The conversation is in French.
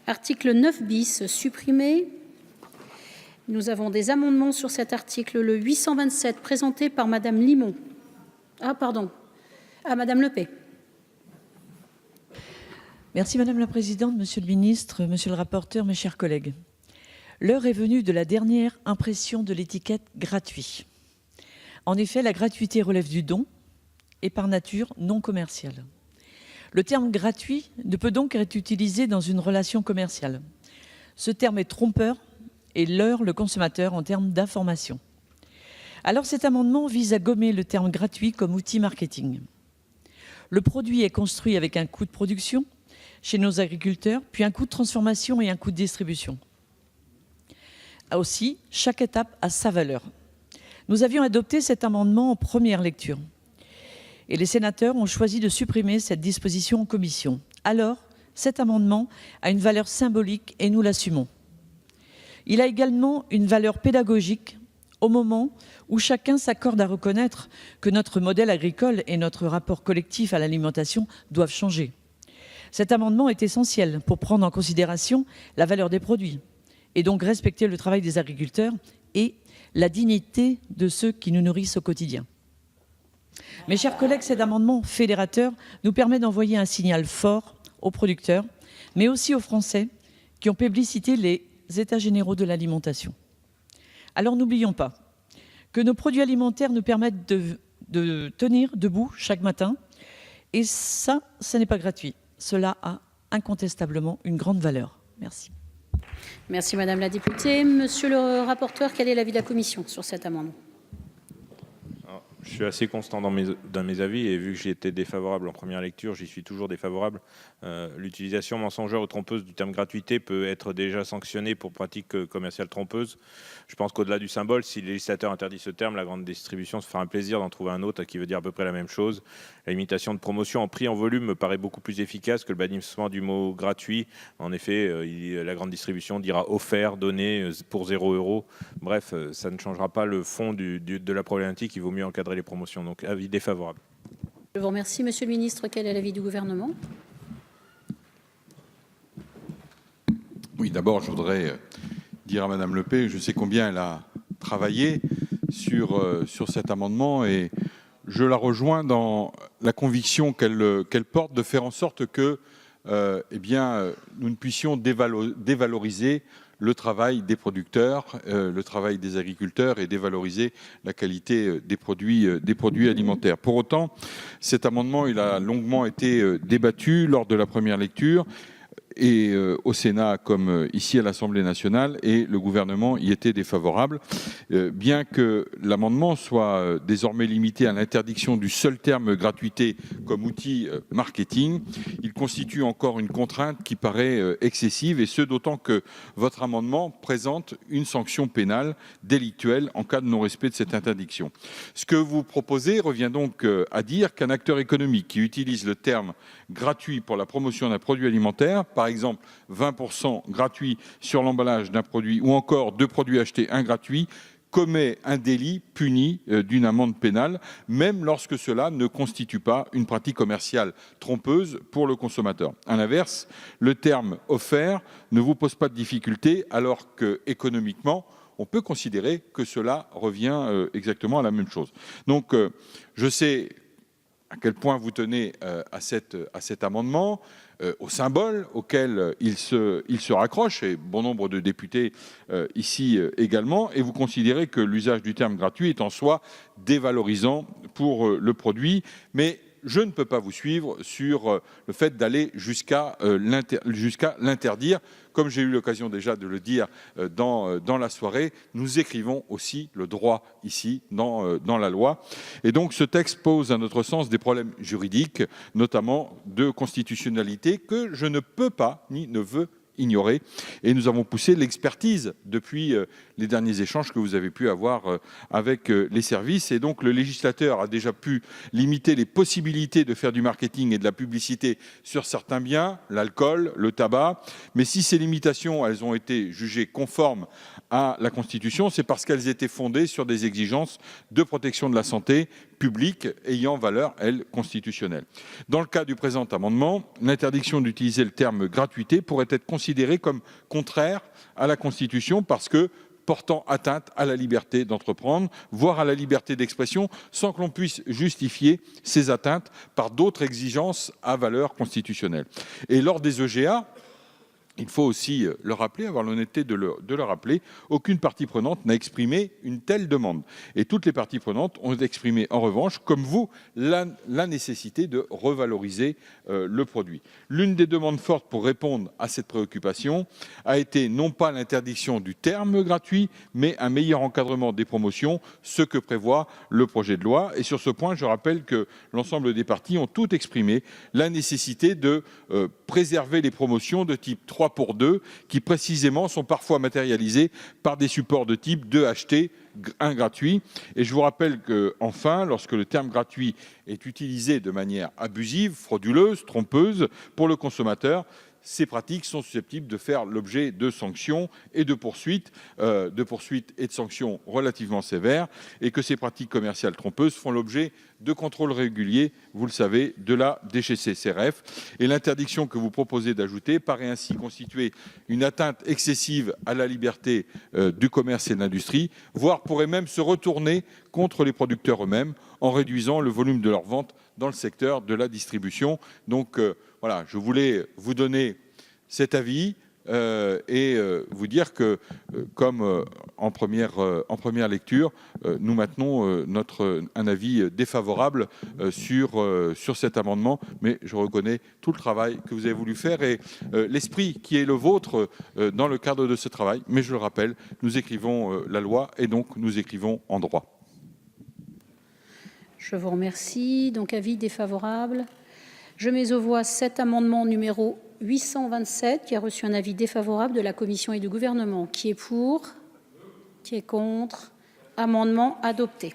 Article 9 bis, supprimé. Nous avons des amendements sur cet article, le 827, présenté par Madame Limon. Ah, pardon. Ah, Madame Lepay. Merci Madame la Présidente, Monsieur le Ministre, Monsieur le rapporteur, mes chers collègues. L'heure est venue de la dernière impression de l'étiquette gratuit. En effet, la gratuité relève du don et par nature non commerciale. Le terme gratuit ne peut donc être utilisé dans une relation commerciale. Ce terme est trompeur et leurre le consommateur en termes d'information. Alors cet amendement vise à gommer le terme gratuit comme outil marketing. Le produit est construit avec un coût de production chez nos agriculteurs, puis un coût de transformation et un coût de distribution. Aussi, chaque étape a sa valeur. Nous avions adopté cet amendement en première lecture. Et les sénateurs ont choisi de supprimer cette disposition en commission. Alors, cet amendement a une valeur symbolique et nous l'assumons. Il a également une valeur pédagogique au moment où chacun s'accorde à reconnaître que notre modèle agricole et notre rapport collectif à l'alimentation doivent changer. Cet amendement est essentiel pour prendre en considération la valeur des produits et donc respecter le travail des agriculteurs et la dignité de ceux qui nous nourrissent au quotidien. Mes chers collègues, cet amendement fédérateur nous permet d'envoyer un signal fort aux producteurs, mais aussi aux Français qui ont plébiscité les États généraux de l'alimentation. Alors n'oublions pas que nos produits alimentaires nous permettent de tenir debout chaque matin, et ça n'est pas gratuit. Cela a incontestablement une grande valeur. Merci. Merci Madame la députée. Monsieur le rapporteur, quel est l'avis de la Commission sur cet amendement ? Je suis assez constant dans mes avis et vu que j'ai été défavorable en première lecture, j'y suis toujours défavorable. L'utilisation mensongère ou trompeuse du terme gratuité peut être déjà sanctionnée pour pratique commerciale trompeuse. Je pense qu'au-delà du symbole, si le législateur interdit ce terme, la grande distribution se fera un plaisir d'en trouver un autre qui veut dire à peu près la même chose. La limitation de promotion en prix en volume me paraît beaucoup plus efficace que le bannissement du mot gratuit. En effet, la grande distribution dira offert, donné pour 0 €. Bref, ça ne changera pas le fond de la problématique. Il vaut mieux encadrer les promotions. Donc, avis défavorable. Je vous remercie. Monsieur le ministre, quel est l'avis du gouvernement ? Oui, d'abord, je voudrais dire à Madame Lepay, je sais combien elle a travaillé sur cet amendement et je la rejoins dans la conviction qu'elle porte de faire en sorte que nous ne puissions dévaloriser le travail des producteurs, le travail des agriculteurs et dévaloriser la qualité des produits alimentaires. Pour autant, cet amendement, il a longuement été débattu lors de la première lecture et au Sénat comme ici à l'Assemblée nationale, et le gouvernement y était défavorable. Bien que l'amendement soit désormais limité à l'interdiction du seul terme gratuité comme outil marketing, il constitue encore une contrainte qui paraît excessive, et ce d'autant que votre amendement présente une sanction pénale délictuelle en cas de non-respect de cette interdiction. Ce que vous proposez revient donc à dire qu'un acteur économique qui utilise le terme gratuit pour la promotion d'un produit alimentaire, par exemple 20% gratuit sur l'emballage d'un produit ou encore 2 produits achetés, 1 gratuit, commet un délit puni d'une amende pénale, même lorsque cela ne constitue pas une pratique commerciale trompeuse pour le consommateur. À l'inverse, le terme offert ne vous pose pas de difficulté, alors que économiquement, on peut considérer que cela revient exactement à la même chose. Donc, je sais à quel point vous tenez à cet amendement, au symbole auquel il se raccroche, et bon nombre de députés ici également, et vous considérez que l'usage du terme gratuit est en soi dévalorisant pour le produit, mais je ne peux pas vous suivre sur le fait d'aller jusqu'à l'interdire. Comme j'ai eu l'occasion déjà de le dire dans la soirée, nous écrivons aussi le droit ici dans la loi. Et donc ce texte pose à notre sens des problèmes juridiques, notamment de constitutionnalité, que je ne peux pas ni ne veux ignoré, et nous avons poussé l'expertise depuis les derniers échanges que vous avez pu avoir avec les services, et donc le législateur a déjà pu limiter les possibilités de faire du marketing et de la publicité sur certains biens, l'alcool, le tabac, mais si ces limitations elles ont été jugées conformes à la Constitution, c'est parce qu'elles étaient fondées sur des exigences de protection de la santé publique ayant valeur, elle, constitutionnelle. Dans le cas du présent amendement, l'interdiction d'utiliser le terme gratuité pourrait être considérée comme contraire à la Constitution parce que portant atteinte à la liberté d'entreprendre, voire à la liberté d'expression, sans que l'on puisse justifier ces atteintes par d'autres exigences à valeur constitutionnelle. Et lors des EGA, il faut aussi le rappeler, avoir l'honnêteté de le rappeler, aucune partie prenante n'a exprimé une telle demande. Et toutes les parties prenantes ont exprimé en revanche, comme vous, la nécessité de revaloriser le produit. L'une des demandes fortes pour répondre à cette préoccupation a été non pas l'interdiction du terme gratuit, mais un meilleur encadrement des promotions, ce que prévoit le projet de loi. Et sur ce point, je rappelle que l'ensemble des parties ont toutes exprimé la nécessité de préserver les promotions de type 3 pour 2, qui précisément sont parfois matérialisés par des supports de type 2 acheté, 1 gratuit. Et je vous rappelle que, enfin, lorsque le terme gratuit est utilisé de manière abusive, frauduleuse, trompeuse pour le consommateur, ces pratiques sont susceptibles de faire l'objet de sanctions et de poursuites et de sanctions relativement sévères, et que ces pratiques commerciales trompeuses font l'objet de contrôles réguliers, vous le savez, de la DGCCRF. Et l'interdiction que vous proposez d'ajouter paraît ainsi constituer une atteinte excessive à la liberté du commerce et de l'industrie, voire pourrait même se retourner contre les producteurs eux-mêmes en réduisant le volume de leurs ventes dans le secteur de la distribution. Donc voilà, je voulais vous donner cet avis et vous dire que, comme en première lecture, nous maintenons un avis défavorable sur cet amendement, mais je reconnais tout le travail que vous avez voulu faire et l'esprit qui est le vôtre dans le cadre de ce travail. Mais je le rappelle, nous écrivons la loi et donc nous écrivons en droit. Je vous remercie. Donc, avis défavorable. Je mets aux voix cet amendement numéro 827 qui a reçu un avis défavorable de la Commission et du Gouvernement. Qui est pour? Qui est contre? Amendement adopté.